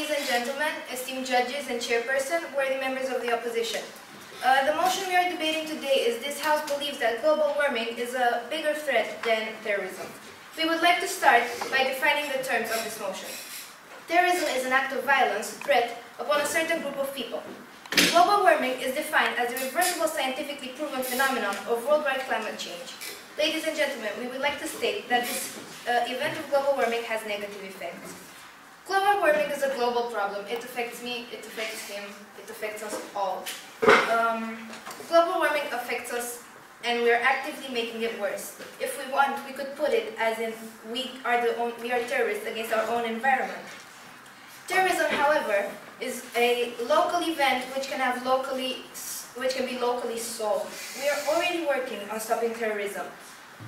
Ladies and gentlemen, esteemed judges and chairperson, worthy members of the opposition. The motion we are debating today is this House believes that global warming is a bigger threat than terrorism. We would like to start by defining the terms of this motion. Terrorism is an act of violence, threat, upon a certain group of people. Global warming is defined as a reversible scientifically proven phenomenon of worldwide climate change. Ladies and gentlemen, we would like to state that this event of global warming has negative effects. Global warming is a global problem. It affects me, it affects him, it affects us all. Global warming affects us and we are actively making it worse. If we want, we could put it as in we are terrorists against our own environment. Terrorism, however, is a local event which can be locally solved. We are already working on stopping terrorism.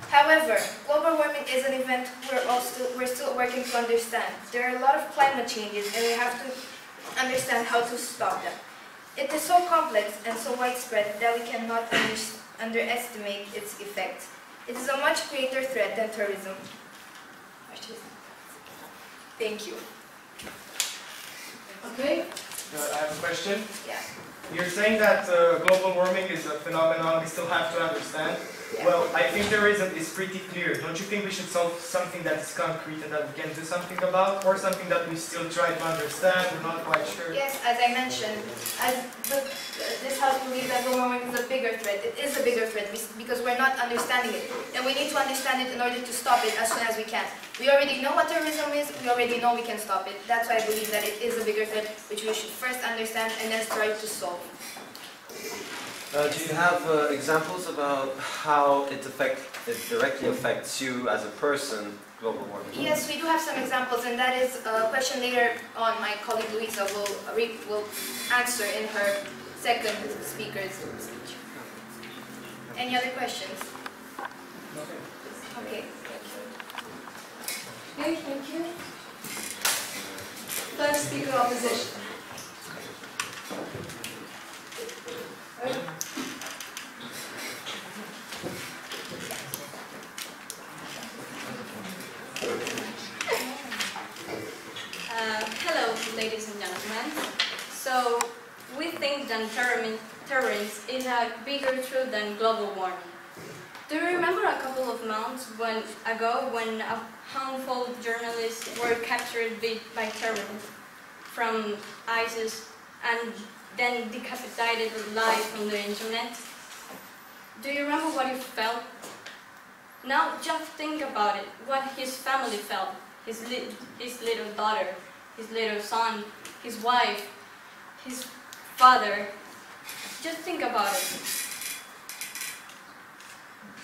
However, global warming is an event we're still working to understand. There are a lot of climate changes and we have to understand how to stop them. It is so complex and so widespread that we cannot underestimate its effects. It is a much greater threat than terrorism. Thank you. Okay. I have a question. Yeah. You're saying that global warming is a phenomenon we still have to understand. Yeah. Well, I think terrorism is pretty clear. Don't you think we should solve something that is concrete and that we can do something about, or something that we still try to understand, we're not quite sure? Yes, as I mentioned, this House believes that global warming is a bigger threat. It is a bigger threat because we're not understanding it. And we need to understand it in order to stop it as soon as we can. We already know what terrorism is, we already know we can stop it. That's why I believe that it is a bigger threat, which we should first understand and then try to solve. Do you have examples about how it directly affects you as a person, global warming? Yes, we do have some examples, and that is a question later on my colleague Luisa will answer in her second speaker's speech. Any other questions? Okay. Okay, thank you. Third speaker, opposition. Hello, ladies and gentlemen. So, we think that terrorism is a bigger threat than global warming. Do you remember a couple of months ago when a handful of journalists were captured by terrorists from ISIS and then decapitated live on the internet? Do you remember what you felt? Now just think about it, what his family felt, his little daughter, his little son, his wife, his father. Just think about it.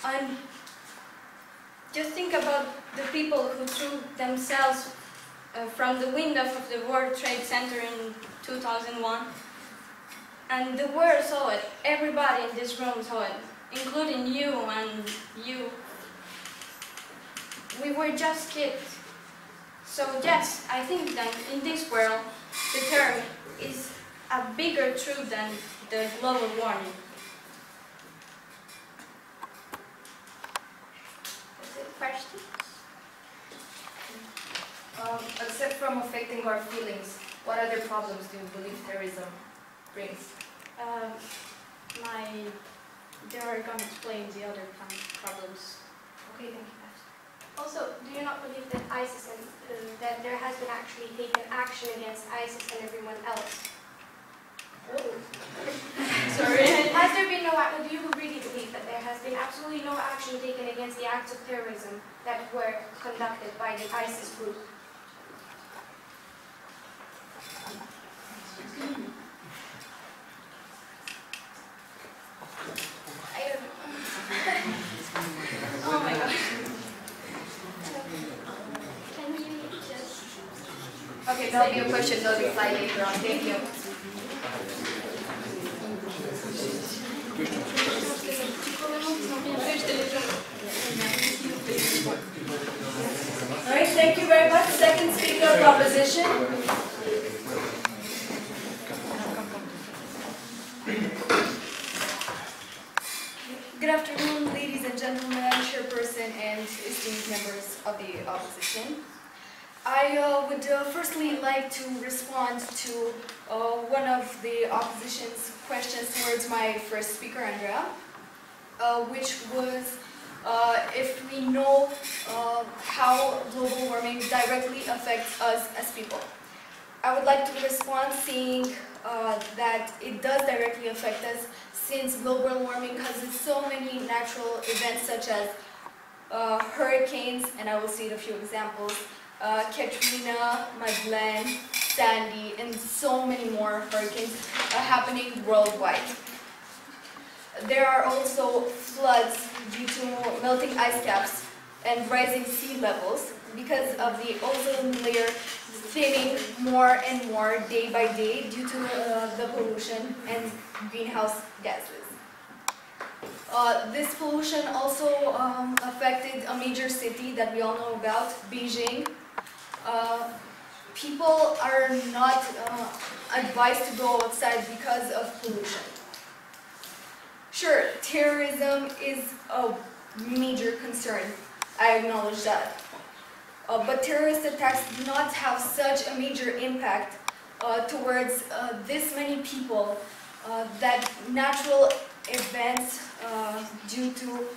And just think about the people who threw themselves from the windows of the World Trade Center in 2001. And the world saw it, everybody in this room saw it, including you and you. We were just kids. So yes, I think that in this world, the term is a bigger truth than the global warming. Is it questions? Except from affecting our feelings, what other problems do you believe terrorism brings? They are going to explain the other problems. Okay, thank you. Also, do you not believe that ISIS and that there has been actually taken action against ISIS and everyone else? Oh. Sorry. Has there been do you really believe that there has been absolutely no action taken against the acts of terrorism that were conducted by the ISIS group? I don't know. Oh my gosh. Can you just... Okay, that'll be a question they'll reply later on. Thank you. All right, thank you very much. Second speaker, opposition. Good afternoon, ladies and gentlemen, chairperson and esteemed members of the opposition. I would firstly like to respond to one of the opposition's questions towards my first speaker, Andrea, which was if we know how global warming directly affects us as people. I would like to respond saying that it does directly affect us, since global warming causes so many natural events such as hurricanes, and I will cite a few examples, Katrina, Madeleine, Sandy, and so many more hurricanes happening worldwide. There are also floods due to melting ice caps and rising sea levels because of the ozone layer thinning more and more day by day due to the pollution and greenhouse gases. This pollution also affected a major city that we all know about, Beijing. People are not advised to go outside because of pollution. Sure, terrorism is a major concern, I acknowledge that. But terrorist attacks do not have such a major impact towards this many people that natural events due to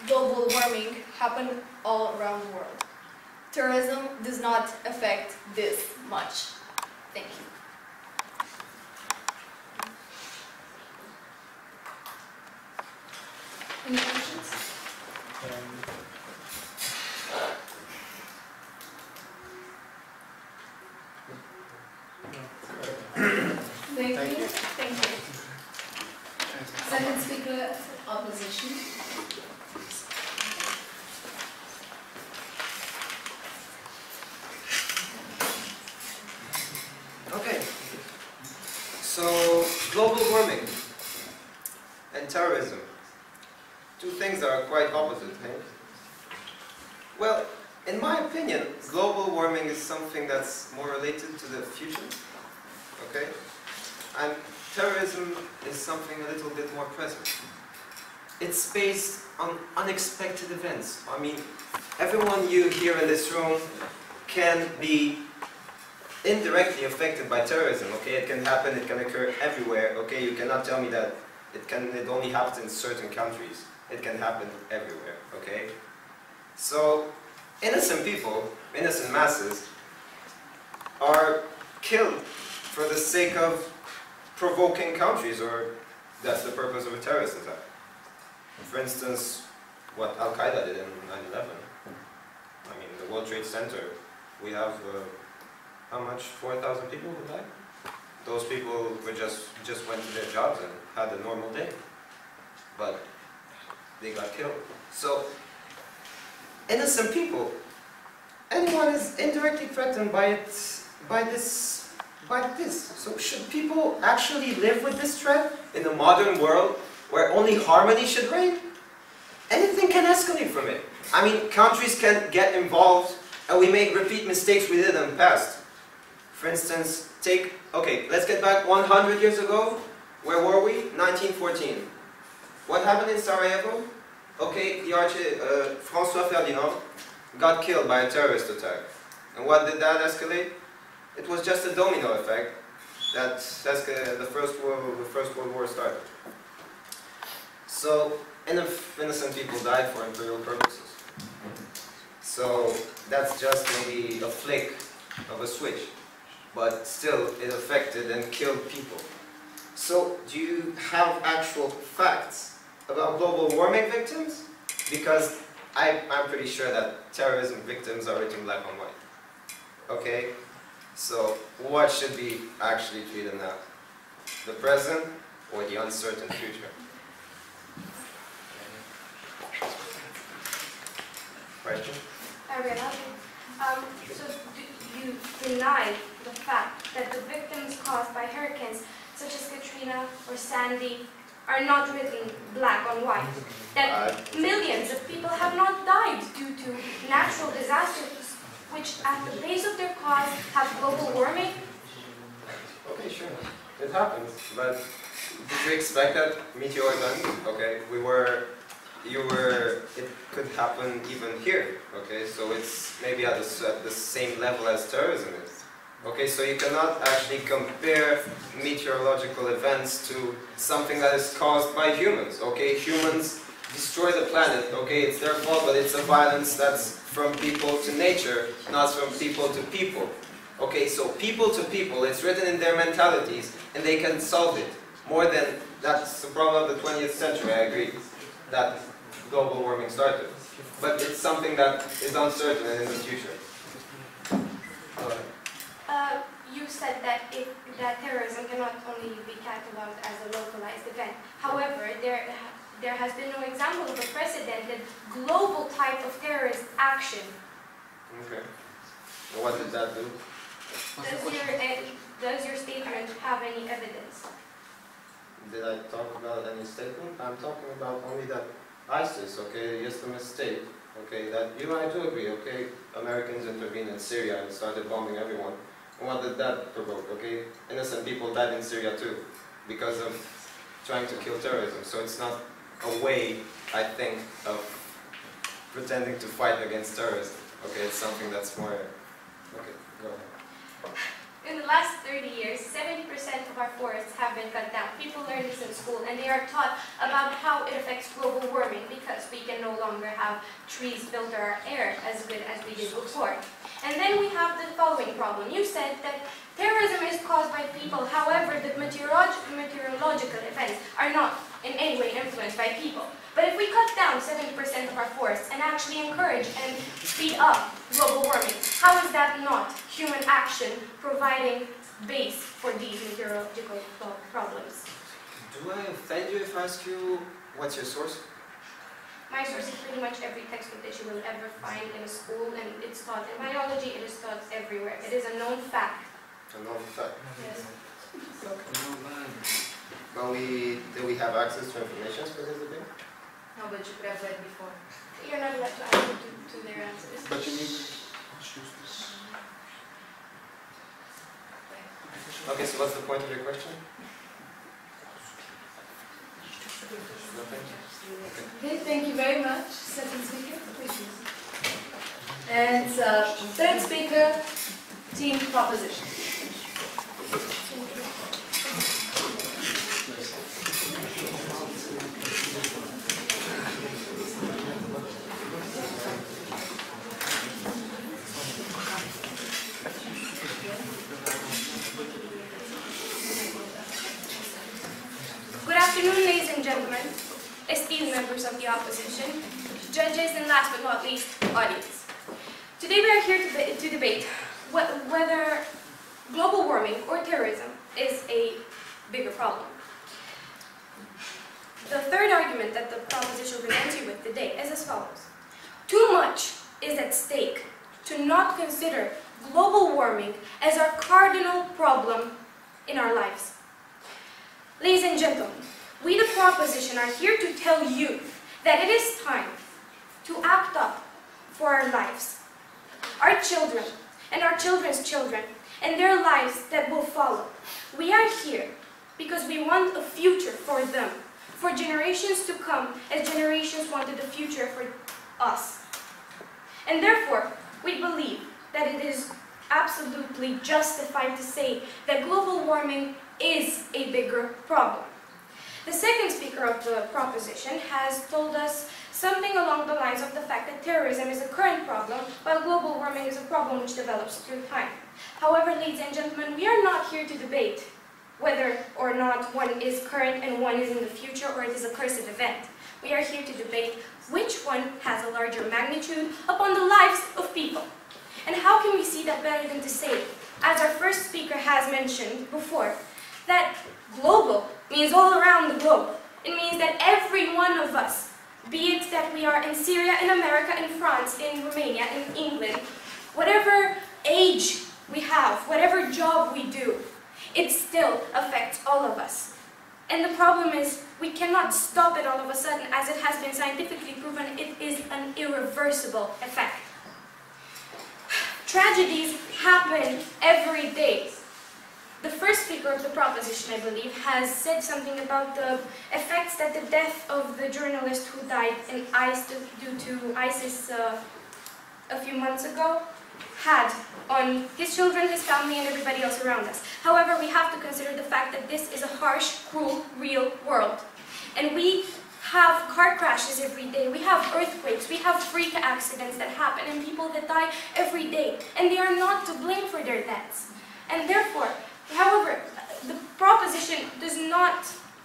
global warming happen all around the world. Terrorism does not affect this much. Thank you. Any questions? Thank you. Thank you. Second speaker, opposition. Okay. So, global warming and terrorism. Two things that are quite opposite, hey? Well, in my opinion, global warming is something that's more related to the future, okay? And terrorism is something a little bit more present. It's based on unexpected events. I mean, everyone you here in this room can be indirectly affected by terrorism, okay? It can happen, it can occur everywhere, okay? You cannot tell me that it only happens in certain countries. It can happen everywhere, okay? So, innocent people, innocent masses, are killed for the sake of provoking countries, or that's the purpose of a terrorist attack. For instance, what Al-Qaeda did in 9/11. I mean, the World Trade Center, we have, how much? 4,000 people who died? Those people were just went to their jobs and had a normal day. But they got killed. So, innocent people, anyone is indirectly threatened by this. So should people actually live with this threat in a modern world where only harmony should reign? Anything can escalate from it. I mean, countries can get involved and we may repeat mistakes we did in the past. For instance, okay, let's get back 100 years ago. Where were we? 1914. What happened in Sarajevo? Okay, François Ferdinand got killed by a terrorist attack. And what did that escalate? It was just a domino effect that the First World War started. So, innocent people died for imperial purposes. So, that's just maybe a flick of a switch. But still, it affected and killed people. So, do you have actual facts about global warming victims? Because I'm pretty sure that terrorism victims are written black on white. Okay? So, what should be actually treated now? The present or the uncertain future? Question? Ariana, so do you deny the fact that the victims caused by hurricanes such as Katrina or Sandy are not written black on white? That millions of people have not died due to natural disasters which at the base of their cause have global warming? Okay, sure. It happens, but did you expect that meteor event? Okay, we were it could happen even here, okay? So it's maybe at the same level as terrorism is. Okay, so you cannot actually compare meteorological events to something that is caused by humans, okay? Humans destroy the planet, okay? It's their fault, but it's a violence that's from people to nature, not from people to people. Okay, so people to people, it's written in their mentalities, and they can solve it. More than, that's the problem of the 20th century, I agree, that global warming started. But it's something that is uncertain and in the future. You said that terrorism cannot only be cataloged as a localized event. However, there has been no example of a precedented global type of terrorist action. Okay. Well, what did that do? Does your statement have any evidence? Did I talk about any statement? I'm talking about only that ISIS, okay, the Islamist state, okay, that you and I do agree, okay, Americans intervened in Syria and started bombing everyone. And what did that provoke, okay? Innocent people died in Syria too, because of trying to kill terrorism. So it's not a way, I think, of pretending to fight against terrorism. Okay, it's something that's more... Okay, go ahead. In the last 30 years, 70% of our forests have been cut down. People learn this in school, and they are taught about how it affects global warming because we can no longer have trees filter our air as good as we did before. And then we have the following problem. You said that terrorism is caused by people, however, the meteorological events are not in any way influenced by people. But if we cut down 70% of our forests and actually encourage and speed up global warming, how is that not human action providing base for these meteorological problems? Do I offend you if I ask you what's your source? My source is pretty much every textbook that you will ever find in a school, and it's taught in biology, it is taught everywhere. It is a known fact. A known fact. Yes. But do we have access to information for this debate? No, but you could have read before. You're not allowed to answer to their answers. But you need... Okay, so what's the point of your question? Nothing? Okay, thank you very much. Second speaker, please. And third speaker, team proposition. Good afternoon, ladies and gentlemen, esteemed members of the opposition, judges, and last but not least, audience. Today we are here to debate whether global warming or terrorism is a bigger problem. The third argument that the proposition presents you with today is as follows. Too much is at stake to not consider global warming as our cardinal problem in our lives. Ladies and gentlemen, we the proposition are here to tell you that it is time to act up for our lives, our children, and our children's children, and their lives that will follow. We are here because we want a future for them, for generations to come, as generations wanted a future for us. And therefore, we believe that it is absolutely justified to say that global warming is a bigger problem. The second speaker of the proposition has told us something along the lines of the fact that terrorism is a current problem, while global warming is a problem which develops through time. However, ladies and gentlemen, we are not here to debate whether or not one is current and one is in the future, or it is a cursed event. We are here to debate which one has a larger magnitude upon the lives of people. And how can we see that better than to say, as our first speaker has mentioned before, that global means all around the globe. It means that every one of us, be it that we are in Syria, in America, in France, in Romania, in England, whatever age we have, whatever job we do, it still affects all of us. And the problem is, we cannot stop it all of a sudden, as it has been scientifically proven it is an irreversible effect. Tragedies happen every day. the first speaker of the proposition, I believe, has said something about the effects that the death of the journalist who died in due to ISIS a few months ago had on his children, his family, and everybody else around us. However, we have to consider the fact that this is a harsh, cruel, real world. And we have car crashes every day, we have earthquakes, we have freak accidents that happen, and people that die every day. And they are not to blame for their deaths. And therefore, however, the proposition does not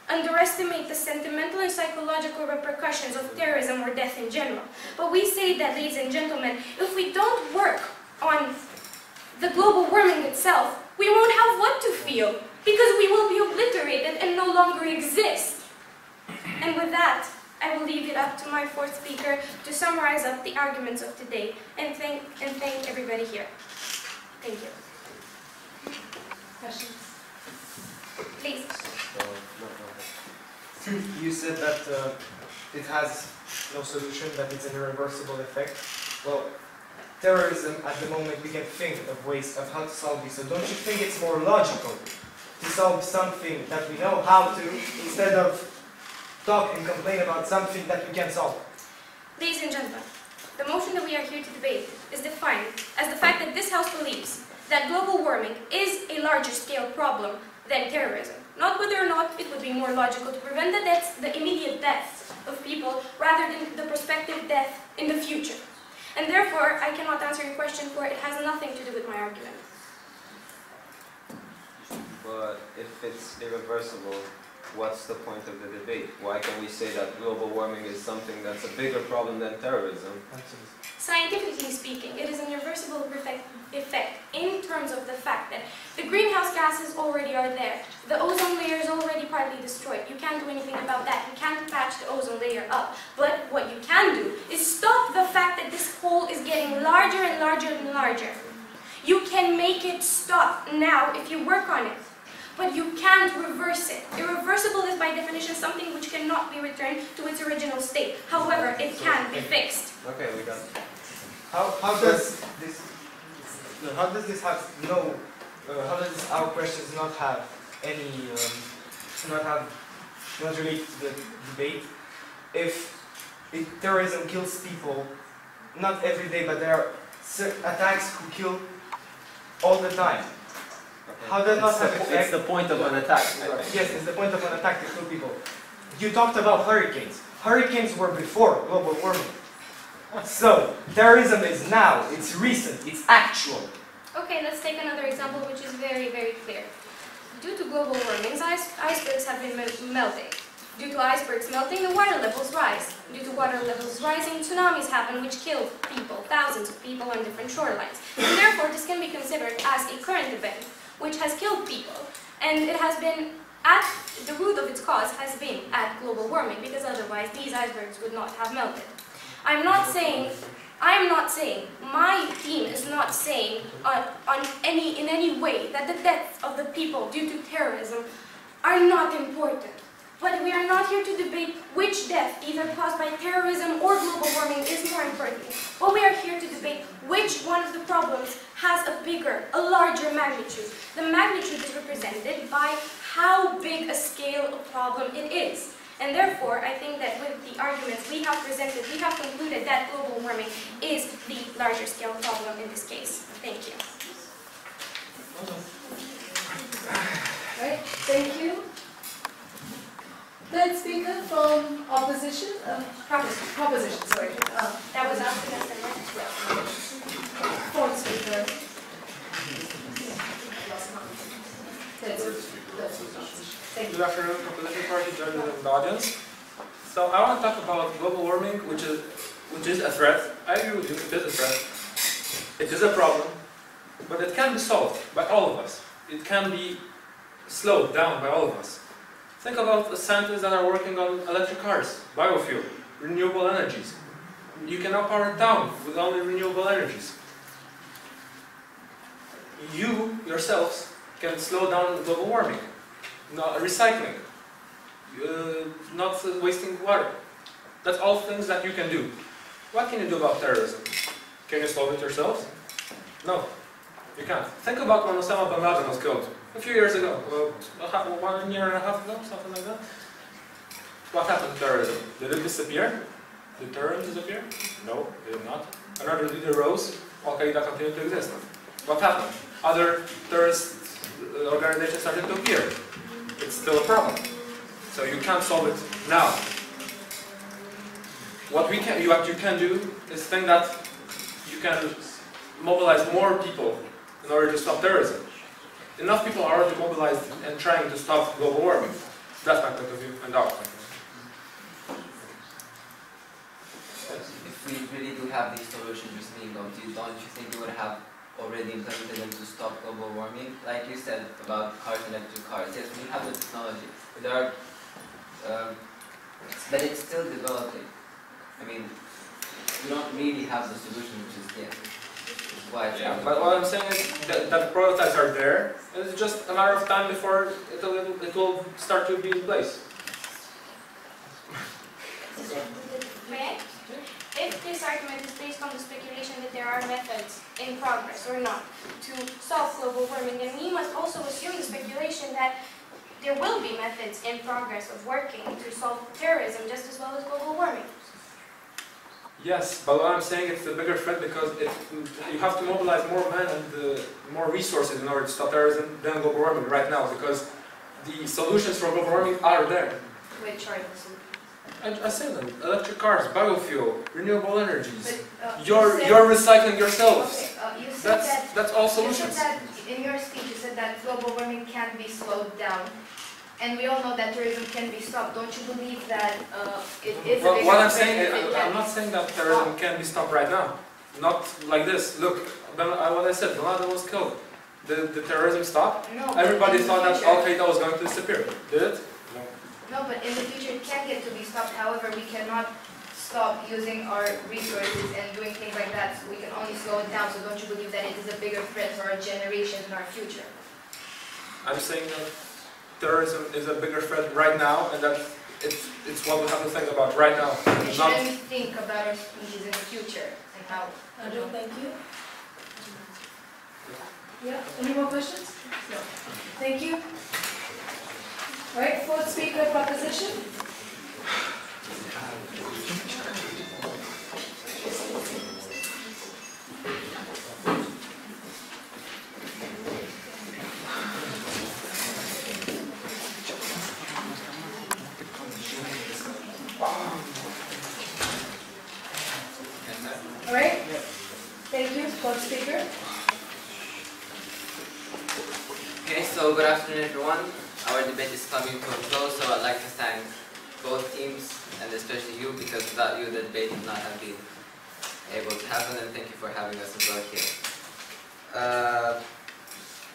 underestimate the sentimental and psychological repercussions of terrorism or death in general. But we say that, ladies and gentlemen, if we don't work on the global warming itself, we won't have what to feel, because we will be obliterated and no longer exist. And with that, I will leave it up to my fourth speaker to summarize up the arguments of today and thank everybody here. Thank you. Questions? Please. You said that it has no solution, that it's an irreversible effect. Well, terrorism, at the moment, we can think of ways of how to solve this. So don't you think it's more logical to solve something that we know how to, instead of talk and complain about something that we can solve? Ladies and gentlemen, the motion that we are here to debate is defined as the fact that this House believes that global warming is a larger scale problem than terrorism. Not whether or not it would be more logical to prevent the immediate deaths of people rather than the prospective death in the future. And therefore, I cannot answer your question, for it has nothing to do with my argument. But if it's irreversible, what's the point of the debate? Why can we say that global warming is something that's a bigger problem than terrorism? Scientifically speaking, it is an irreversible effect in terms of the fact that the greenhouse gases already are there. The ozone layer is already partly destroyed. You can't do anything about that. You can't patch the ozone layer up. But what you can do is stop the fact that this hole is getting larger and larger and larger. You can make it stop now if you work on it. But you can't reverse it. Irreversible is by definition something which cannot be returned to its original state. However, it can be fixed. Okay, we got it. How does this have no? How does our questions not have any? Not relate to the debate? If terrorism kills people, not every day, but there are attacks who kill all the time. How does not have effect? It's the point of an attack. Yes, it's the point of an attack to kill people. You talked about hurricanes. Hurricanes were before global warming. So, terrorism is now, it's recent, it's actual. Okay, let's take another example which is very, very clear. Due to global warming, icebergs have been melting. Due to icebergs melting, the water levels rise. Due to water levels rising, tsunamis happen which kill people, thousands of people on different shorelines. And therefore, this can be considered as a current event which has killed people. And it has been the root of its cause has been at global warming, because otherwise these icebergs would not have melted. I'm not saying, my team is not saying in any way that the deaths of the people due to terrorism are not important. But we are not here to debate which death, either caused by terrorism or global warming, is more important. But we are here to debate which one of the problems has a larger magnitude. The magnitude is represented by how big a scale of problem it is. And therefore, I think that with the arguments we have presented, we have concluded that global warming is the larger scale problem in this case. Thank you. Right, thank you. Third speaker from opposition, proposition, sorry. That was after that, right? Fourth speaker. Thank you. Good afternoon, Population Party judges and the audience. So I want to talk about global warming, which is a threat. I agree with you, it is a threat. It is a problem, but it can be solved by all of us. It can be slowed down by all of us. Think about the scientists that are working on electric cars, biofuel, renewable energies. You can now power a town with only renewable energies. You, yourselves, can slow down global warming. Not recycling, not wasting water. That's all things that you can do. What can you do about terrorism? Can you solve it yourselves? No. You can't. Think about when Osama bin Laden was killed a few years ago, 1 year and a half ago, something like that. What happened to terrorism? Did it disappear? Did terrorism disappear? No, it did not. Another leader rose, Al-Qaeda continued to exist. What happened? Other terrorist organizations started to appear. It's still a problem. So you can't solve it now. What you can do is think that you can mobilize more people in order to stop terrorism. Enough people are already mobilized and trying to stop global warming. That's my point of view and our point of view. If we really do have these solutions you're speaking of, don't you think we would have already implemented them to stop global warming? Like you said about cars, electric cars. Yes, we have the technology, but there are, but it's still developing. I mean, we don't really have the solution which is yet. Yeah, but what I'm saying is that the prototypes are there. It's just a matter of time before it will start to be in place. May I? If this argument is based on the speculation that there are methods in progress or not to solve global warming, then we must also assume the speculation that there will be methods in progress of working to solve terrorism just as well as global warming. Yes, but what I'm saying it's a bigger threat because you have to mobilize more men and more resources in order to stop terrorism than global warming right now, because the solutions for global warming are there. Which are the solutions? I say them: electric cars, biofuel, renewable energies. But, You're recycling yourselves. Okay, you said That's all you solutions. said that in your speech you said that global warming can be slowed down. And we all know that terrorism can be stopped. Don't you believe that it is a bigger what I'm threat saying, if it I'm not saying that terrorism can be stopped right now. Not like this. Look, what I said, Bin Laden was killed. Did the terrorism stop? No. but Everybody in the thought that future- Al-Qaeda was going to disappear. Did it? No. No, but in the future it can get to be stopped. However, we cannot stop using our resources and doing things like that. So we can only slow it down. So don't you believe that it is a bigger threat for our generations and our future? I'm saying that terrorism is a bigger threat right now, and that it's what we have to think about right now. And Not shouldn't we think about our species in the future and how? Andrew, thank you. Yeah, any more questions? No. Thank you. All right, fourth speaker proposition. All right, thank you, fourth speaker. Okay, so good afternoon everyone. Our debate is coming to a close, so I'd like to thank both teams, and especially you, because without you the debate would not have been able to happen, and thank you for having us as well here.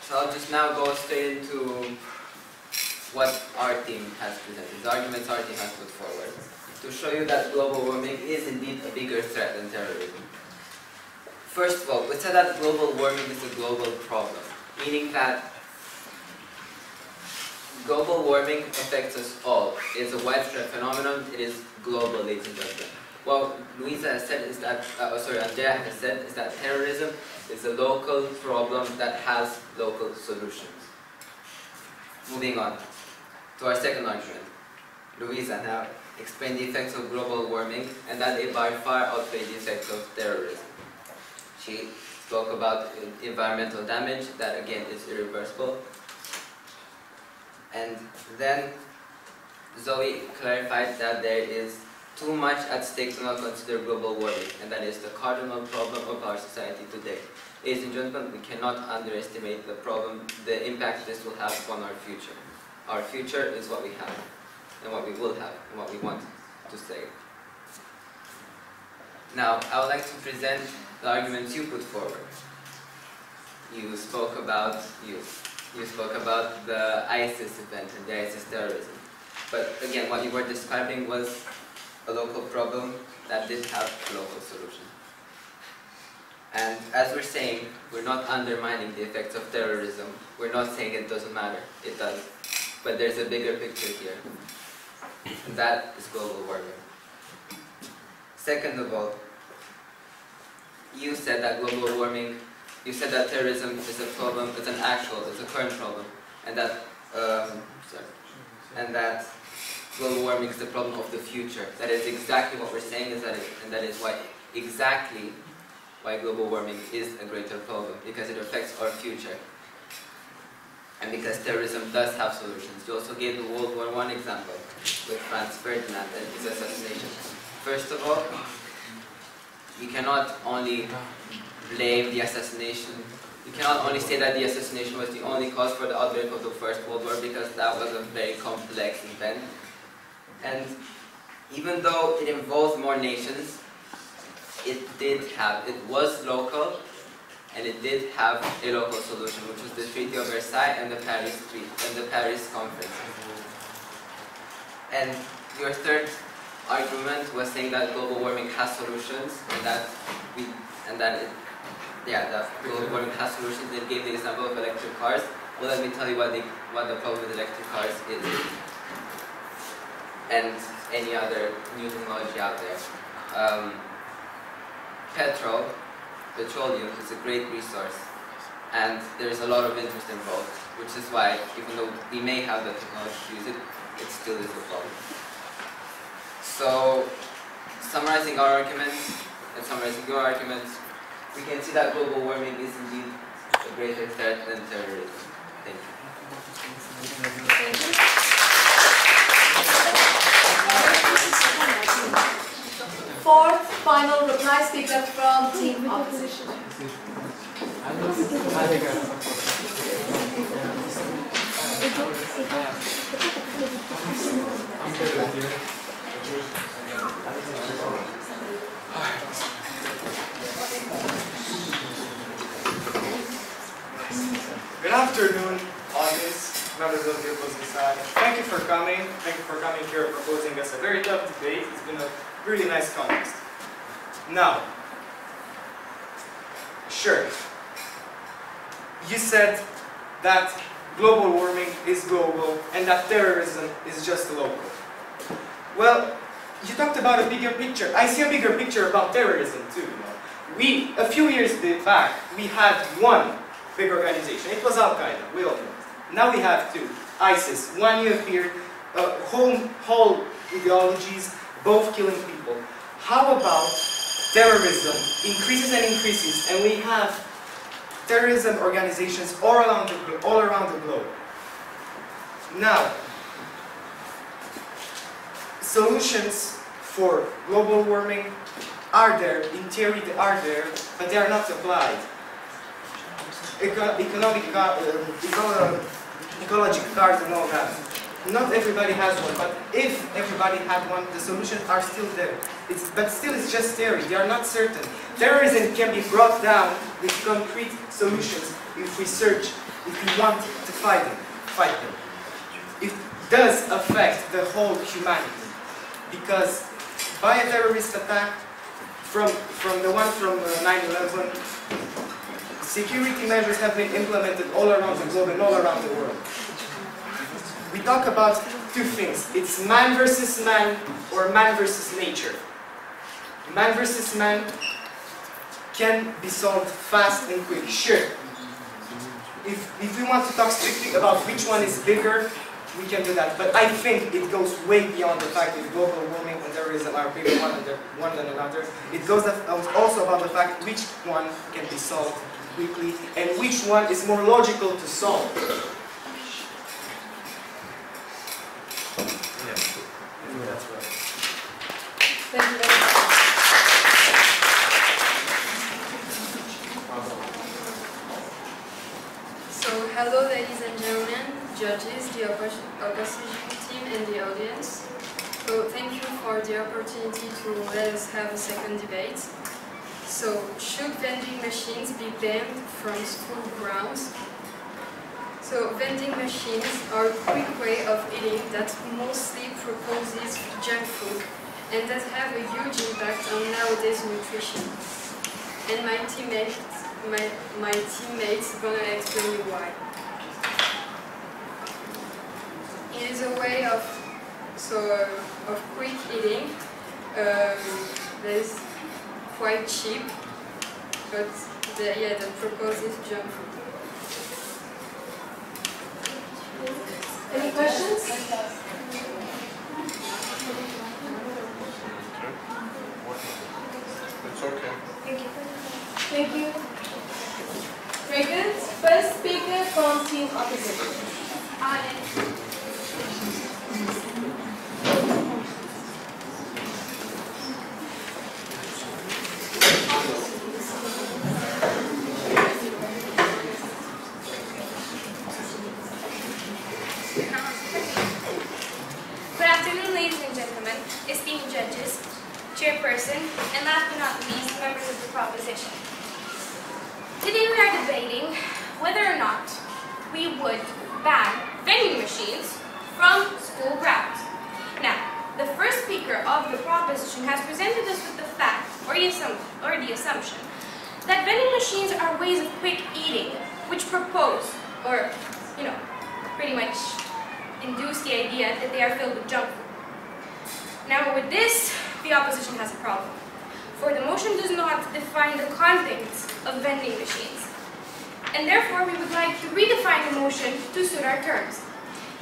So I'll just now go straight into what our team has presented, the arguments our team has put forward, to show you that global warming is indeed a bigger threat than terrorism. First of all, we said that global warming is a global problem, meaning that global warming affects us all. It is a widespread phenomenon. It is global, ladies and gentlemen. What Luisa has said is that, Andrea has said is that terrorism is a local problem that has local solutions. Moving on to our second argument. Luisa now explained the effects of global warming and that they by far outweigh the effects of terrorism. She spoke about environmental damage that again is irreversible. And then Zoe clarified that there is too much at stake to not consider global warming, and that is the cardinal problem of our society today. Ladies and gentlemen, we cannot underestimate the impact this will have on our future. Our future is what we have, and what we will have, and what we want to save. Now, I would like to present the arguments you put forward. You spoke about the ISIS event and the ISIS terrorism. But again, what you were describing was a local problem that did have a local solution. And as we're saying, we're not undermining the effects of terrorism. We're not saying it doesn't matter. It does. But there's a bigger picture here. And that is global warming. Second of all, you said that global warming you said that terrorism is a problem, it's a current problem, and that, and that global warming is the problem of the future. That is exactly what we're saying, and that is exactly why global warming is a greater problem, because it affects our future. And because terrorism does have solutions. You also gave the World War I example with Franz Ferdinand and his assassination. First of all, we cannot only blame the assassination. You cannot only say that the assassination was the only cause for the outbreak of the First World War, because that was a very complex event. And even though it involved more nations, it was local, and it did have a local solution, which was the Treaty of Versailles and the Paris Conference. And your third argument was saying that global warming has solutions, and that global warming has solutions. They gave the example of electric cars. Well, let me tell you what the problem with electric cars is, and any other new technology out there. Petroleum is a great resource, and there is a lot of interest involved, which is why, even though we may have the technology to use it, it still is a problem. So, summarizing our arguments and summarizing your arguments, we can see that global warming is indeed a greater threat than terrorism. Thank you. Thank you. Fourth, final reply speaker from team opposition. Good afternoon, audience, members of the opposing side. Thank you for coming. Thank you for coming here proposing us a very tough debate. It's been a really nice context. Now, sure, you said that global warming is global and that terrorism is just local. Well, you talked about a bigger picture. I see a bigger picture about terrorism too. You know? A few years back, we had one big organization. It was Al-Qaeda, we all know. Now we have two. ISIS, one year appeared, whole ideologies, both killing people. How about terrorism increases and increases, and we have terrorism organizations all around the globe. Now, solutions for global warming are there, in theory they are there, but they are not applied. Ecological cards and all that. Not everybody has one, but if everybody had one, the solutions are still there. But still it's just theory, they are not certain. Terrorism can be brought down with concrete solutions if we want to fight them. It does affect the whole humanity. Because by a terrorist attack, from the one from 9/11, security measures have been implemented all around the globe and all around the world. We talk about two things. It's man versus man or man versus nature. Man versus man can be solved fast and quick. Sure. If we want to talk strictly about which one is bigger, we can do that. But I think it goes way beyond the fact that global warming and terrorism are bigger one than another. It goes also about the fact which one can be solved quickly and which one is more logical to solve. That's right. Thank you very much. So, hello ladies and gentlemen, judges, the opposition team and the audience. So, thank you for the opportunity to let us have a second debate. So, should vending machines be banned from school grounds? So, vending machines are a quick way of eating that mostly proposes junk food and that have a huge impact on nowadays nutrition. And my teammates gonna explain you why. It is a way of quick eating that is quite cheap, but that proposes junk food. Any questions? It's okay. Thank you. Thank you. Very good. First speaker from team opposition. Good afternoon, ladies and gentlemen, esteemed judges, chairperson, and last but not least, members of the proposition. Today we are debating whether or not we would ban vending machines from school grounds. Now, the first speaker of the proposition has presented us with the fact, or the assumption, that vending machines are ways of quick eating, which propose, or, pretty much induce the idea that they are filled with junk food. Now with this, the opposition has a problem, for the motion does not define the contents of vending machines, and therefore we would like to redefine the motion to suit our terms.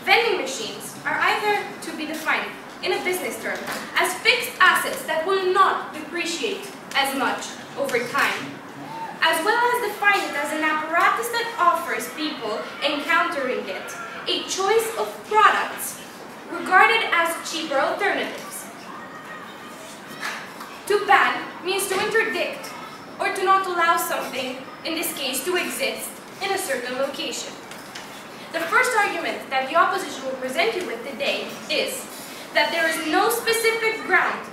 Vending machines are either to be defined in a business term as fixed assets that will not depreciate as much over time, as well as define it as an apparatus that offers people encountering it a choice of products regarded as cheaper alternatives. To ban means to interdict or to not allow something, in this case, to exist in a certain location. The first argument that the opposition will present you with today is that there is no specific ground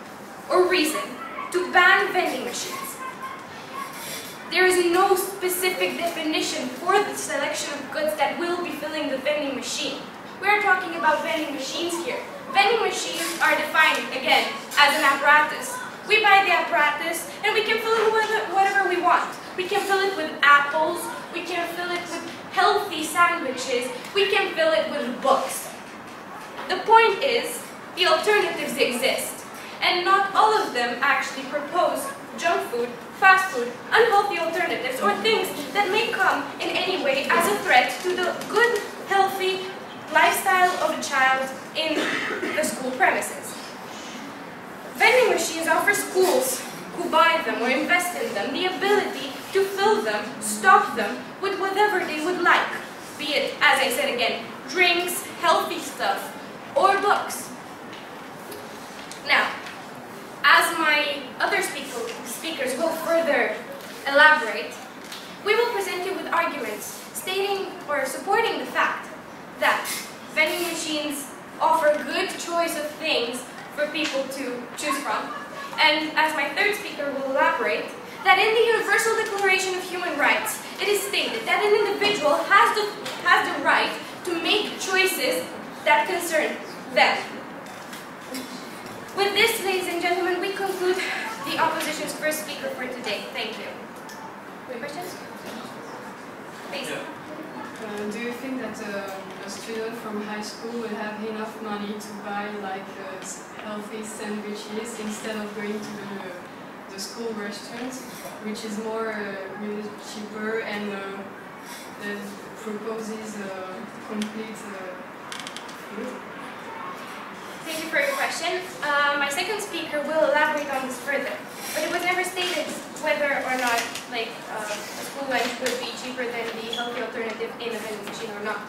or reason to ban vending machines. There is no specific definition for the selection of goods that will be filling the vending machine. We are talking about vending machines here. Vending machines are defined, again, as an apparatus. We buy the apparatus and we can fill it with whatever we want. We can fill it with apples, we can fill it with healthy sandwiches, we can fill it with books. The point is, the alternatives exist, and not all of them actually propose junk food, fast food, unhealthy alternatives, or things that may come in any way as a threat to the good, healthy lifestyle of a child in the school premises. Vending machines offer schools who buy them or invest in them the ability to fill them, stock them with whatever they would like, be it, as I said again, drinks, healthy stuff, or books. Now, as my other speakers will further elaborate, we will present you with arguments stating or supporting the fact that vending machines offer a good choice of things for people to choose from, and as my third speaker will elaborate, that in the Universal Declaration of Human Rights, it is stated that an individual has the right to make choices that concern them. With this, ladies and gentlemen, we conclude the opposition's first speaker for today. Thank you. Any questions? Please. Do you think that a student from high school will have enough money to buy like healthy sandwiches instead of going to the school restaurant, which is more really cheaper and proposes complete food? Thank you for your question. My second speaker will elaborate on this further, but it was never stated whether or not a school lunch would be cheaper than the healthy alternative in a vending machine or not.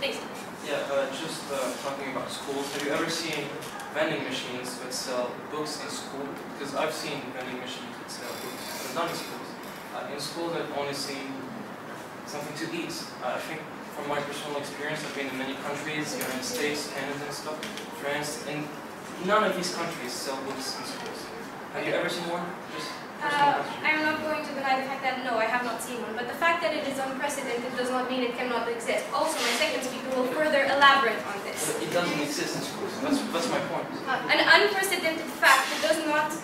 Please. Yeah, just talking about schools, have you ever seen vending machines that sell books in school? Because I've seen vending machines that sell books, but not in schools. In schools I've only seen something to eat. I think from my personal experience, I've been in many countries, United States, Canada and stuff, France, and none of these countries sell books in schools. Have you ever seen one? Just I'm not going to deny the fact that no, I have not seen one, but the fact that it is unprecedented does not mean it cannot exist. Also, my second speaker will further elaborate on this. But it doesn't exist in schools, that's my point. An unprecedented fact does not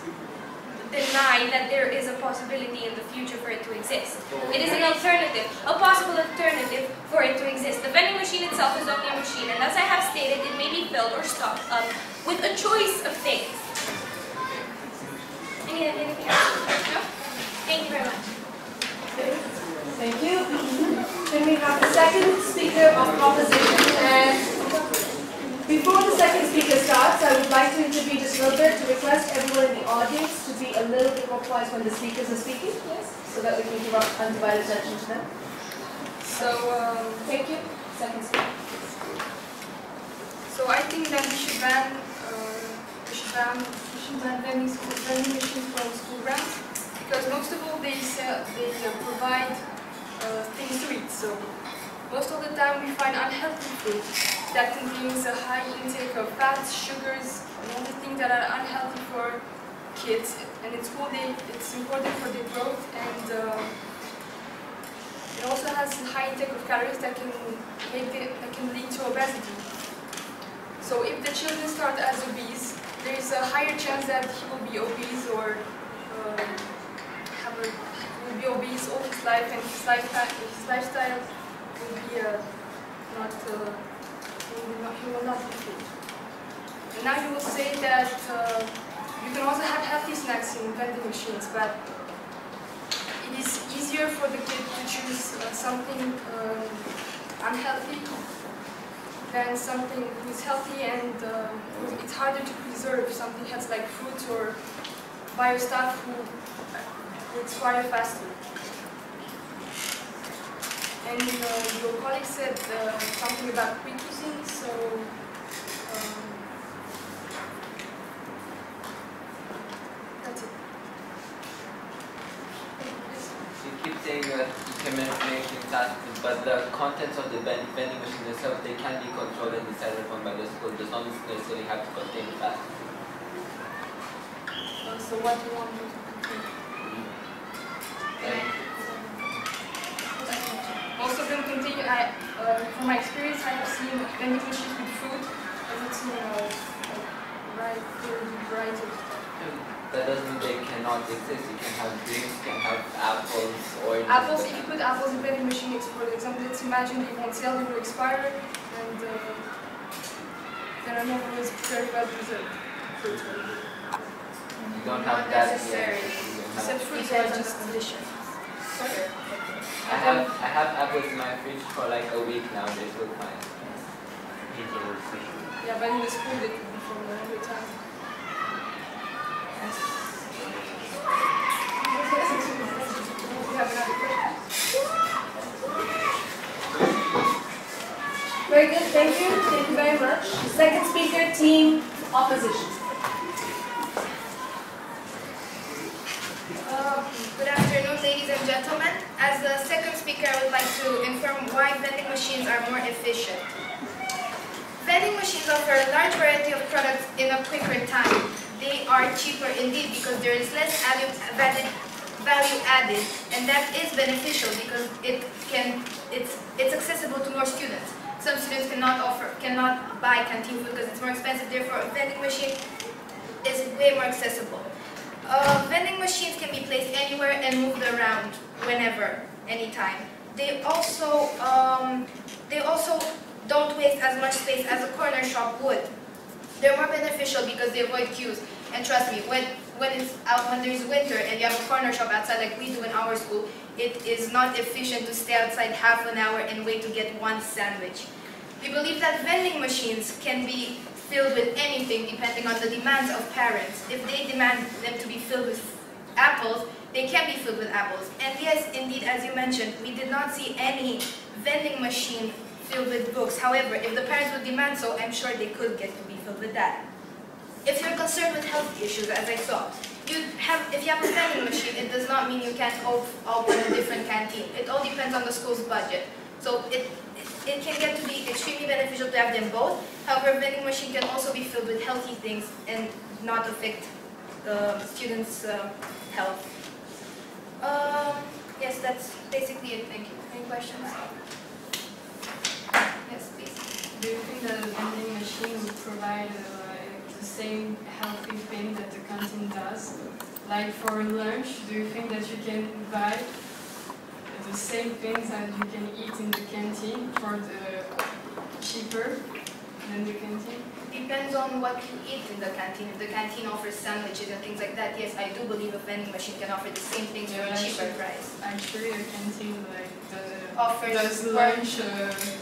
deny that there is a possibility in the future for it to exist. It is an alternative, a possible alternative for it to exist. The vending machine itself is only a machine, and as I have stated, it may be filled or stocked up with a choice of things. Anything else? No? Thank you very much. Thank you. Then we have the second speaker of opposition. And before the second speaker starts, I would like to intervene just a little bit to request everyone in the audience to be a little bit more quiet when the speakers are speaking, yes, so that we can give our undivided attention to them. So, thank you. Second speaker. So I think that we should ban vending machines from school grounds, because most of all they provide things to eat. So most of the time we find unhealthy food that contains a high intake of fats, sugars, and all the things that are unhealthy for kids. And in school it's important for their growth, and it also has a high intake of calories that can lead to obesity. So if the children start as obese, there is a higher chance that he will be obese or will be obese all his life, and his lifestyle will be he will not be fit. And now you will say that you can also have healthy snacks in vending machines, but it is easier for the kid to choose something unhealthy than something who's healthy, and it's harder to preserve something that's like fruits or bio stuff who expire faster. And your colleague said something about quick using, so that's it. You keep saying that you can make things faster, but the contents of the vending machine itself, they can be controlled and decided upon by the school. It does not necessarily have to contain fat. So what do you want me to contain? Most of them contain, from my experience, I have seen vending machines with food, and it's variety. That doesn't mean they cannot exist. You can have drinks, you can have apples, oranges. Apples, if you put apples in vending machine, for example, let's imagine they won't sell, they will expire, and there are no always very well preserved fruits. You don't have that necessary. Except fruits are just delicious. I have apples in my fridge for like a week now. They're still fine. Yeah, but in the school they could be for a longer time. We have another question. Very good, thank you. Thank you very much. Second speaker, team opposition. Good afternoon, ladies and gentlemen. As the second speaker, I would like to inform why vending machines are more efficient. Vending machines offer a large variety of products in a quicker time. They are cheaper indeed because there is less value added, and that is beneficial because it's accessible to more students. Some students cannot buy canteen food because it's more expensive. Therefore, a vending machine is way more accessible. Vending machines can be placed anywhere and moved around whenever, anytime. They also don't waste as much space as a corner shop would. They're more beneficial because they avoid queues. And trust me, when there's winter and you have a corner shop outside like we do in our school, it is not efficient to stay outside half an hour and wait to get one sandwich. We believe that vending machines can be filled with anything depending on the demands of parents. If they demand them to be filled with apples, they can be filled with apples. And yes, indeed, as you mentioned, we did not see any vending machine filled with books. However, if the parents would demand so, I'm sure they could get to be filled with that. If you're concerned with health issues, as I saw, if you have a vending machine, it does not mean you can't open a different canteen. It all depends on the school's budget. So it can get to be extremely beneficial to have them both. However, a vending machine can also be filled with healthy things and not affect the students' health. Yes, that's basically it. Thank you. Any questions? Yes, please. Do you think that a vending machine would provide the same healthy thing that the canteen does? Like for lunch, do you think that you can buy the same things that you can eat in the canteen for the cheaper in the canteen? Depends on what you eat in the canteen. If the canteen offers sandwiches and things like that, yes, I do believe a vending machine can offer the same things for a cheaper price. Actually, a canteen like Offers does lunch.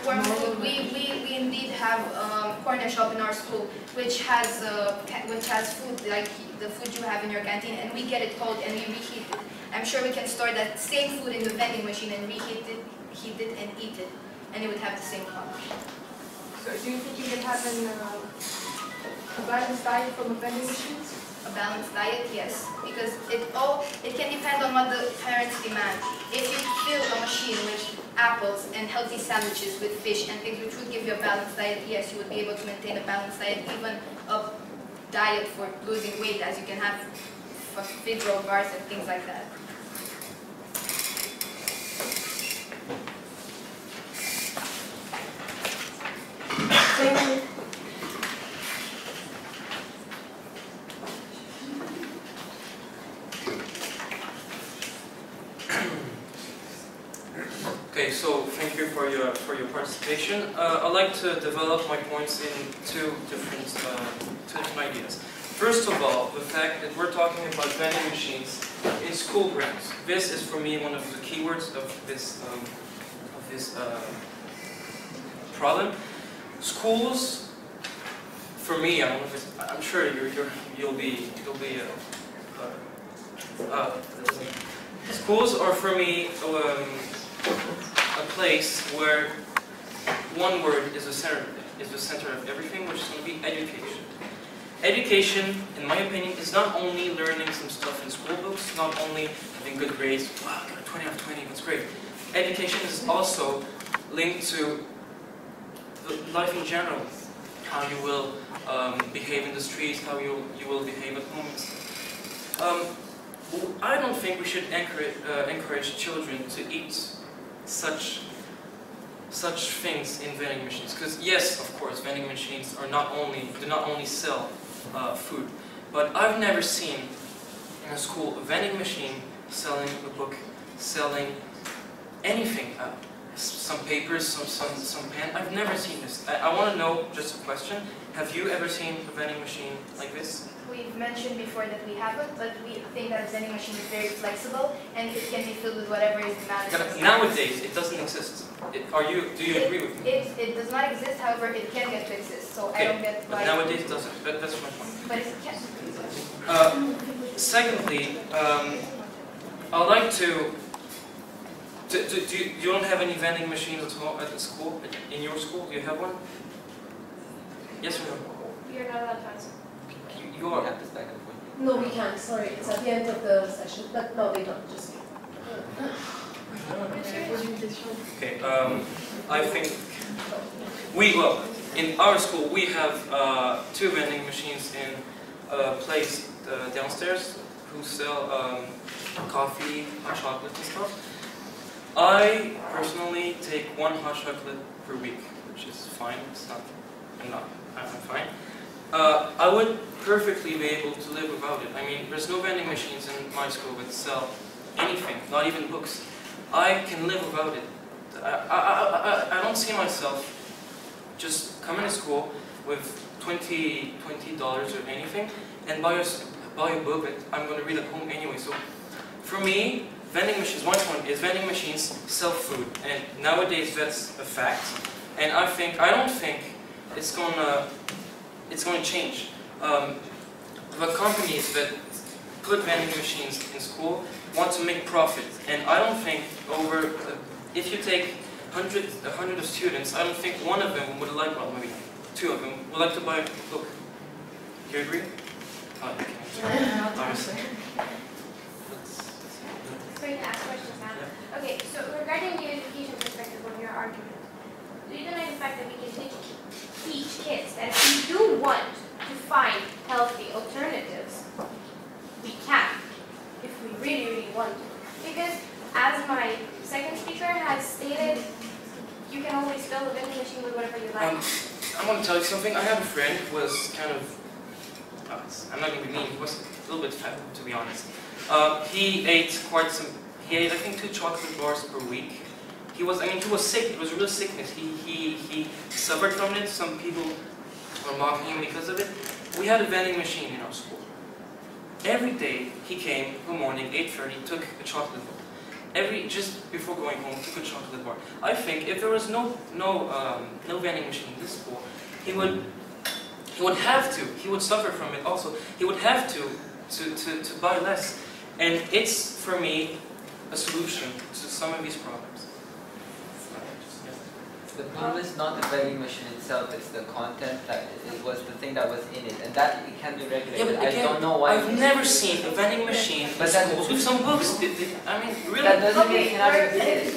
warm food. We indeed have corner shop in our school, which has food like the food you have in your canteen, and we get it cold and we reheat it. I'm sure we can store that same food in the vending machine and reheat it, heat it, and eat it, and it would have the same function. So do you think you could have a balanced diet from the vending machines? A balanced diet, yes, because it can depend on what the parents demand. If you fill a machine with apples and healthy sandwiches with fish and things which would give you a balanced diet, yes, you would be able to maintain a balanced diet, even a diet for losing weight, as you can have Fidro bars and things like that. Thank you. Okay, so thank you for your participation. I'd like to develop my points in two different ideas. First of all, the fact that we're talking about vending machines in school grounds. This is for me one of the keywords of this problem. Schools, for me, I'm sure you'll be. Schools are for me a place where one word is the center of everything, which is going to be education. Education, in my opinion, is not only learning some stuff in school books, not only having good grades, wow, I got a 20 out of 20, that's great. Education is also linked to life in general, how you will behave in the streets, how you will behave at home. I don't think we should encourage children to eat such things in vending machines. Because yes, of course, vending machines do not only sell food, but I've never seen in a school a vending machine selling a book, selling anything. Some papers, some pen. I've never seen this. I want to know, just a question, have you ever seen a vending machine like this? We've mentioned before that we haven't, but we think that a vending machine is very flexible and it can be filled with whatever is demanded. Nowadays, it doesn't exist. Do you agree with me? It does not exist, however, it can get to exist. So Okay, I don't get why. but nowadays it doesn't. That's my point. But it can. Secondly, I'd like to. You don't have any vending machines at the school? In your school, do you have one? Yes or no? We are not allowed to answer. You are. Have this back and forth. No, we can't. Sorry, it's at the end of the session. But no, they don't. Just. Okay. I think in our school we have 2 vending machines in a place downstairs who sell coffee, hot chocolate and stuff. I personally take 1 hot chocolate per week, which is fine. I'm fine. I would perfectly be able to live without it. I mean, there's no vending machines in my school that sell anything, not even books. I can live without it. I don't see myself just coming to school with $20 or anything and buy a book that I'm going to read at home anyway. So for me, vending machines, one point is vending machines sell food, and nowadays that's a fact. And I don't think it's going to change. The companies that put vending machines in school want to make profit, and I don't think if you take 100 of students, I don't think one of them would like, well, maybe 2 of them would like to buy a book. Do you agree? Oh, obviously. So you can ask questions now. Yeah. Okay, so regarding the education perspective of your argument, do you deny the fact that we can teach kids that if we do want to find healthy alternatives, we can, if we really, really want to? Because as my second speaker has stated, you can always fill the vending machine with whatever you like. I want to tell you something. I have a friend who was kind of, I'm not going to be mean, he was a little bit fat, to be honest. He ate I think 2 chocolate bars per week. He was sick, it was real sickness. He suffered from it. Some people or mocking him because of it. We had a vending machine in our school. Every day he came, good morning, 8:30, took a chocolate bar. Just before going home, took a chocolate bar. I think if there was no vending machine in this school, he would have to. He would suffer from it also. He would have to buy less, and it's for me a solution to some of these problems. The problem is not the vending machine itself, it's the content, that it was the thing that was in it, and that it can be regulated. Yeah, but again, I don't know why. I've never seen a vending machine in schools with some books. I mean, really? That doesn't mean it cannot be regulated.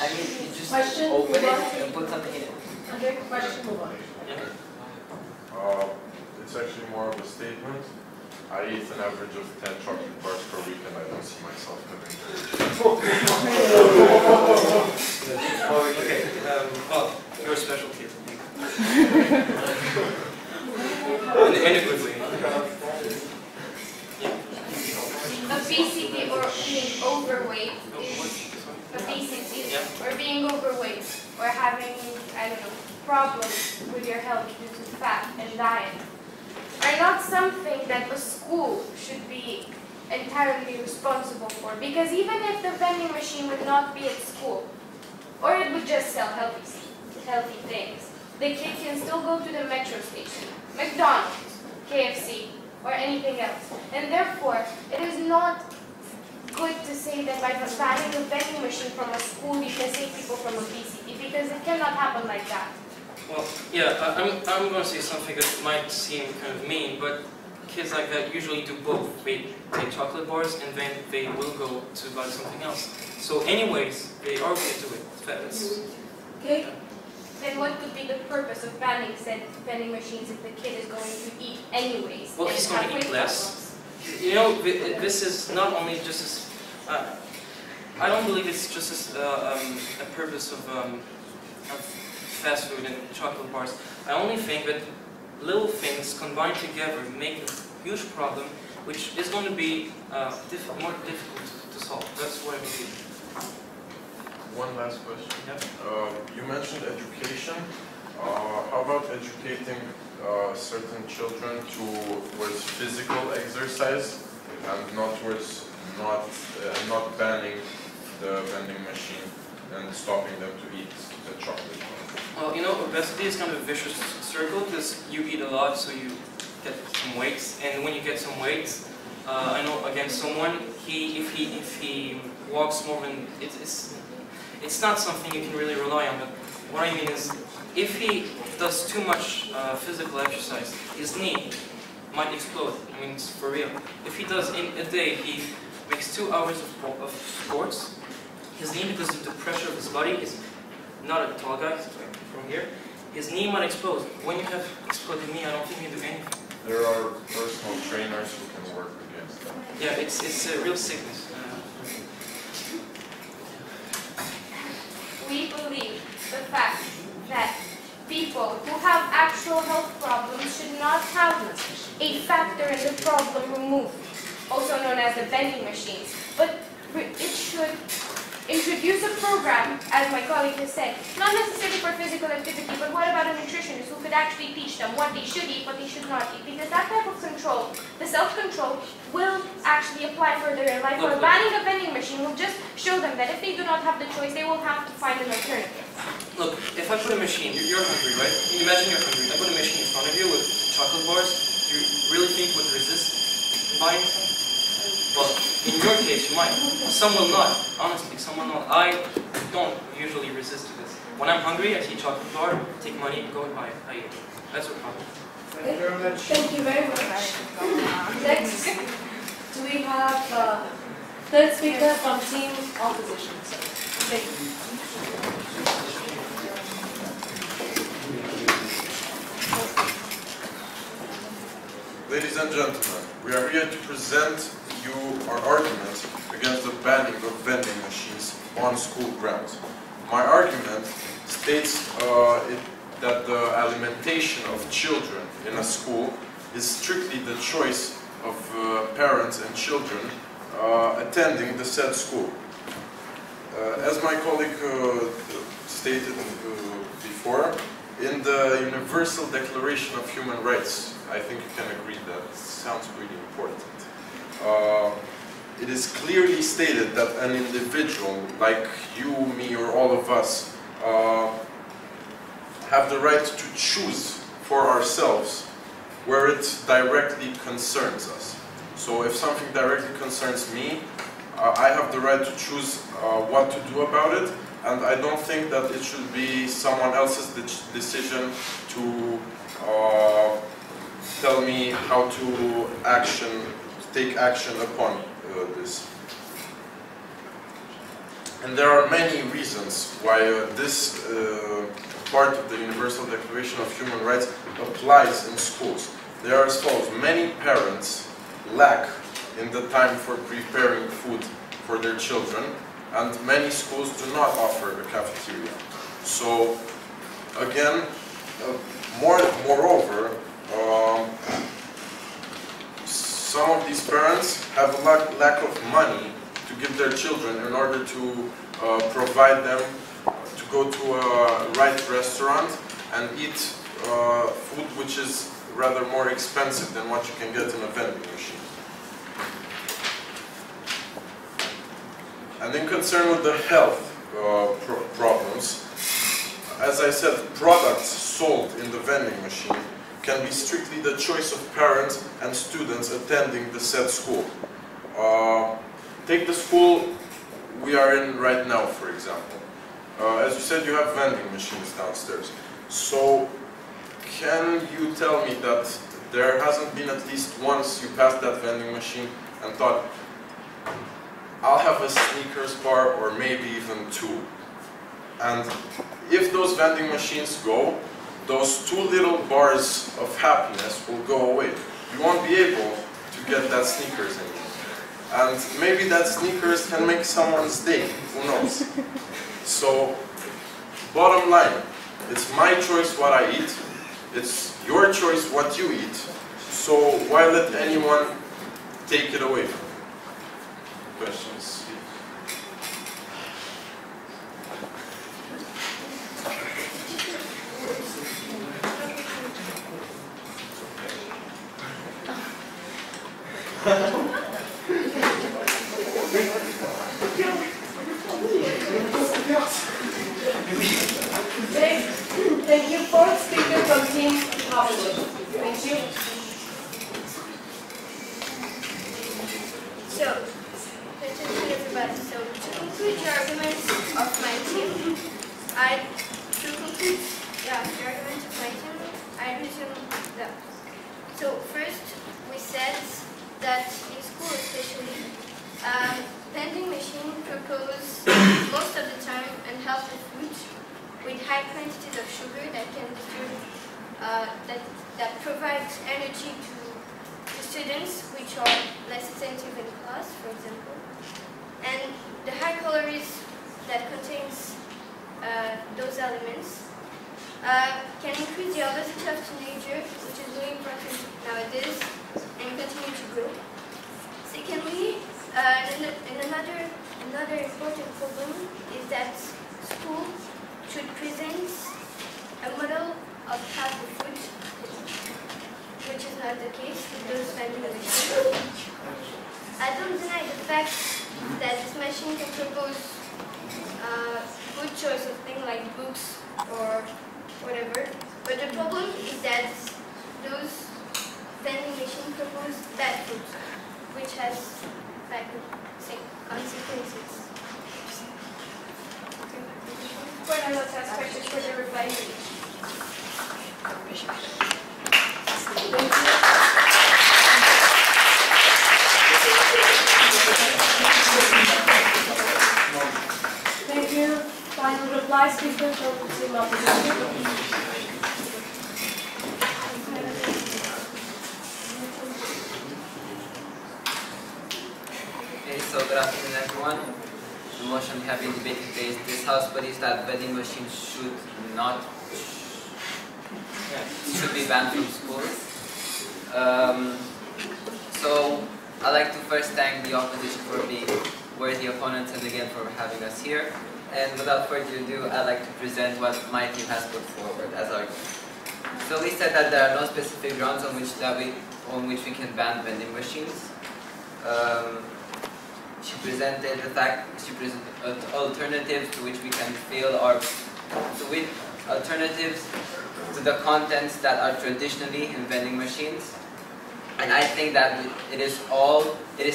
I mean, you just Question, open move on. it and put something in it. Okay, question, move on. It's actually more of a statement. I eat an average of 10 chocolate bars per week and I don't see myself having Okay, well, you're a special kid. In a good way. Obesity or being overweight is obesity or being overweight or having, I don't know, problems with your health due to fat and diet are not something that the school should be entirely responsible for. Because even if the vending machine would not be at school, or it would just sell healthy things, the kid can still go to the metro station, McDonald's, KFC, or anything else. And therefore, it is not good to say that by banning a vending machine from a school, you can save people from obesity, because it cannot happen like that. Well, yeah, I'm going to say something that might seem kind of mean, but kids like that usually do both. They take chocolate bars and then they will go to buy something else. So anyways, they are going to do it. Okay. Then what could be the purpose of banning said vending machines if the kid is going to eat anyways? Well, he's going to eat less. You know, this is not only just as, I don't believe it's just as a purpose of fast food and chocolate bars. I only think that little things combined together make a huge problem, which is going to be more difficult to solve. That's what I believe. One last question. Yep. You mentioned education. How about educating certain children towards physical exercise and not towards not banning the vending machine and stopping them to eat the chocolate? Well, you know, obesity is kind of a vicious circle because you eat a lot, so you get some weight, and when you get some weight, I know again someone if he walks more than it's not something you can really rely on. But what I mean is, if he does too much physical exercise, his knee might explode. I mean, it's for real. If he does in a day, he makes 2 hours of sports, his knee, because of the pressure of his body, is not a tall guy, from here, his knee might explode. When you have exploded knee, I don't think you do anything. There are personal trainers who can work against that. Yeah, it's a real sickness. We believe the fact that people who have actual health problems should not have a factor in the problem removed, also known as the vending machines, but it should introduce a program, as my colleague has said, not necessarily for physical activity, but what about a nutritionist who could actually teach them what they should eat, what they should not eat, because that type of control, the self-control, will actually apply further in life, or banning a vending machine will just show them that if they do not have the choice, they will have to find an alternative. Look, if I put a machine, you're hungry, right? Imagine you're hungry. I put a machine in front of you with chocolate bars, you really think would resist buying some? Well, in your case, you might. Some will not. Honestly, some will not. I don't usually resist to this. When I'm hungry, I see chocolate bar, take money, go and buy it. I eat it. That's what happens. Thank you very much. Thank you very much. Next, do we have third speaker from team opposition? Thank you. Ladies and gentlemen, we are here to present you our argument against the banning of vending machines on school grounds. My argument states that the alimentation of children in a school is strictly the choice of parents and children attending the said school. As my colleague stated before, in the Universal Declaration of Human Rights, I think you can agree that it sounds pretty important. It is clearly stated that an individual, like you, me, or all of us, have the right to choose for ourselves where it directly concerns us. So if something directly concerns me, I have the right to choose what to do about it, and I don't think that it should be someone else's decision to tell me how to take action upon this. And there are many reasons why this part of the Universal Declaration of Human Rights applies in schools. They are as follows. Many parents lack in the time for preparing food for their children, and many schools do not offer a cafeteria. So, again, moreover, some of these parents have a lack of money to give their children in order to provide them to go to a right restaurant and eat food which is rather more expensive than what you can get in a vending machine. And in concern with the health problems, as I said, products sold in the vending machine can be strictly the choice of parents and students attending the said school. Take the school we are in right now, for example. As you said, you have vending machines downstairs. So, can you tell me that there hasn't been at least once you passed that vending machine and thought, I'll have a Snickers bar, or maybe even two. And if those vending machines go, those 2 little bars of happiness will go away. You won't be able to get that Snickers anymore. And maybe that Snickers can make someone's day, who knows? So, bottom line, it's my choice what I eat, it's your choice what you eat, so why let anyone take it away from you? Questions? Thank you. Fourth speaker from Team Opposition. Thank you. So, everybody. So, to conclude the arguments of my team, I resume them. So, first, we said that in school especially, vending machine propose most of the time unhealthy food with high quantities of sugar that can disturb, that provides energy to students which are less attentive in class, for example. And the high calories that contains those elements can increase the obesity of teenagers, which is really important nowadays, and continue to grow. Secondly, another important problem is that school should present a model of healthy food, which is not the case with those vending machines. I don't deny the fact that this machine can propose good choice of things like books or whatever, but the problem is that those vending machines propose bad food, which has bad consequences. Bueno, los aspectos for the reply. Thank you. Final reply speaker from Team Opposition. Okay, so good afternoon everyone. The motion we have been debating today is this House believes that vending machines should be banned from schools. So I'd like to first thank the opposition for being worthy opponents and again for having us here. And without further ado, I'd like to present what my team has put forward as argument. So we said that there are no specific grounds on which we can ban vending machines. She presented alternatives to which we can fill alternatives to the contents that are traditionally in vending machines. And I think that it is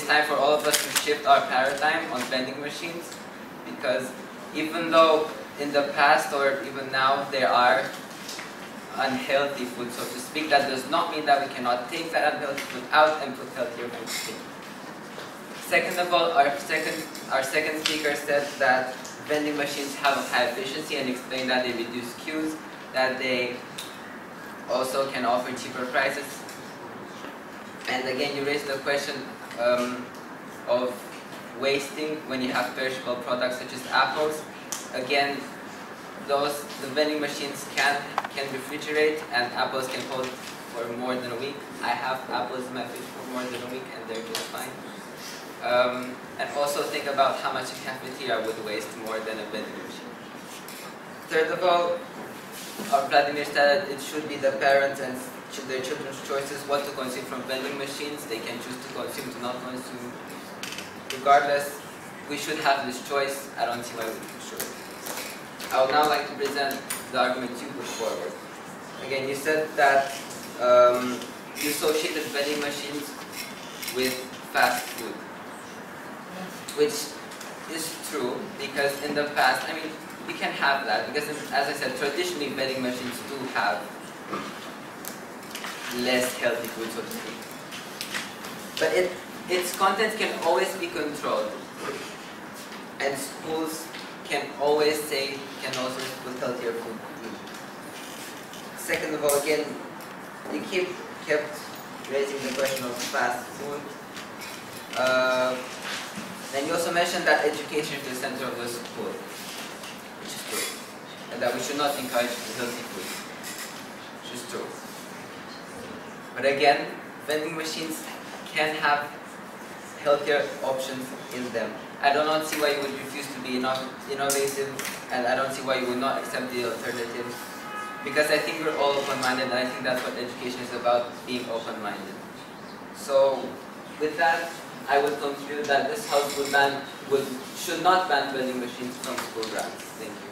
time for all of us to shift our paradigm on vending machines, because even though in the past or even now there are unhealthy food, so to speak, that does not mean that we cannot take that unhealthy food out and put healthier food in. Second of all, our second speaker said that vending machines have a high efficiency and explained that they reduce queues, that they also can offer cheaper prices. And again, you raised the question of wasting when you have perishable products such as apples. Again, the vending machines can refrigerate, and apples can hold for more than a week. I have apples in my fridge for more than a week and they're just fine. And also think about how much a cafeteria would waste more than a vending machine. Third of all, Vladimir said it should be the parents and their children's choices what to consume from vending machines. They can choose to consume, to not consume. Regardless, we should have this choice. I don't see why we should. I would now like to present the argument you put forward. Again, you said that you associated vending machines with fast food, which is true, because in the past, I mean, we can have that, because as I said, traditionally vending machines do have less healthy food, so to speak. But its content can always be controlled, and schools can always say, can also put healthier food. Second of all, again, you kept raising the question of fast food. And you also mentioned that education is the center of the school, which is true, and that we should not encourage healthy food, which is true. But again, vending machines can have healthier options in them. I do not see why you would refuse to be innovative, and I don't see why you would not accept the alternatives, because I think we're all open-minded, and I think that's what education is about, being open-minded. So, with that, I would conclude that this House should not ban vending machines from school grounds. Thank you.